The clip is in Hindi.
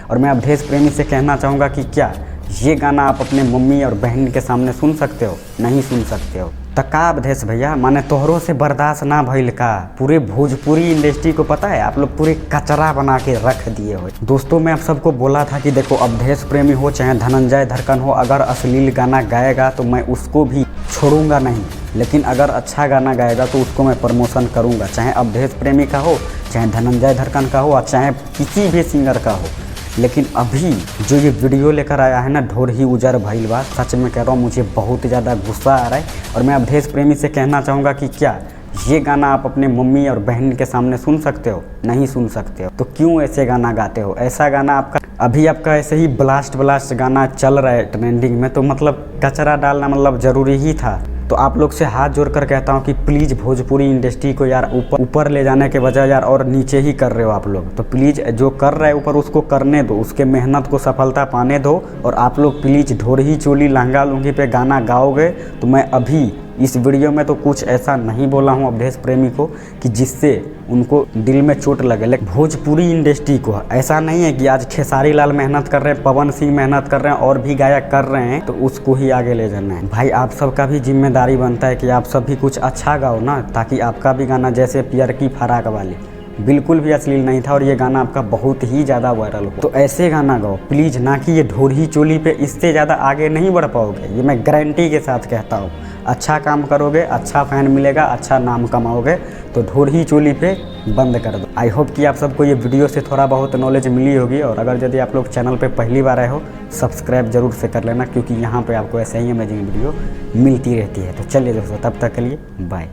और मैं अवधेश प्रेमी से कहना चाहूँगा कि क्या ये गाना आप अपने मम्मी और बहन के सामने सुन सकते हो? नहीं सुन सकते हो। तका अवधेश भैया माने तोहरों से बर्दाश्त ना भइल का? पूरे भोजपुरी इंडस्ट्री को पता है आप लोग पूरे कचरा बना के रख दिए हो। दोस्तों मैं आप सबको बोला था कि देखो अवधेश प्रेमी हो चाहे धनंजय धड़कन हो, अगर अश्लील गाना गाएगा तो मैं उसको भी छोड़ूंगा नहीं, लेकिन अगर अच्छा गाना गाएगा तो उसको मैं प्रमोशन करूँगा, चाहे अवधेश प्रेमी का हो, चाहे धनंजय धड़कन का हो और चाहे किसी भी सिंगर का हो। लेकिन अभी जो ये वीडियो लेकर आया है ना, ढोर ही उजर भइल बा, सच में कह रहा हूँ मुझे बहुत ज़्यादा गुस्सा आ रहा है। और मैं अवधेश प्रेमी से कहना चाहूँगा कि क्या ये गाना आप अपने मम्मी और बहन के सामने सुन सकते हो? नहीं सुन सकते हो। तो क्यों ऐसे गाना गाते हो? ऐसा गाना आपका अभी आपका ऐसे ही ब्लास्ट गाना चल रहा है ट्रेंडिंग में, तो मतलब कचरा डालना मतलब ज़रूरी ही था। तो आप लोग से हाथ जोड़कर कहता हूँ कि प्लीज़ भोजपुरी इंडस्ट्री को यार ऊपर ले जाने के बजाय यार और नीचे ही कर रहे हो आप लोग। तो प्लीज़ जो कर रहे हैं ऊपर उसको करने दो, उसके मेहनत को सफलता पाने दो। और आप लोग प्लीज़ ढोर ही चोली लहंगा लुंगी पे गाना गाओगे तो मैं अभी इस वीडियो में तो कुछ ऐसा नहीं बोला हूँ अवधेश प्रेमी को कि जिससे उनको दिल में चोट लगे। लेकिन भोजपुरी इंडस्ट्री को ऐसा नहीं है कि आज खेसारी लाल मेहनत कर रहे हैं, पवन सिंह मेहनत कर रहे हैं और भी गायक कर रहे हैं तो उसको ही आगे ले जाना है। भाई आप सबका भी जिम्मेदारी बनता है कि आप सब भी कुछ अच्छा गाओ ना, ताकि आपका भी गाना जैसे पियर की फराक वाली बिल्कुल भी अश्लील नहीं था और ये गाना आपका बहुत ही ज़्यादा वायरल हो। तो ऐसे गाना गाओ प्लीज़, ना कि ये ढोर ही चोली पे। इससे ज़्यादा आगे नहीं बढ़ पाओगे, ये मैं गारंटी के साथ कहता हूँ। अच्छा काम करोगे, अच्छा फैन मिलेगा, अच्छा नाम कमाओगे, तो ढोर ही चोली पे बंद कर दो। आई होप कि आप सबको ये वीडियो से थोड़ा बहुत नॉलेज मिली होगी। और अगर यदि आप लोग चैनल पे पहली बार आए हो, सब्सक्राइब जरूर से कर लेना, क्योंकि यहाँ पे आपको ऐसे ही अमेजिंग वीडियो मिलती रहती है। तो चलिए दोस्तों, तब तक के लिए बाय।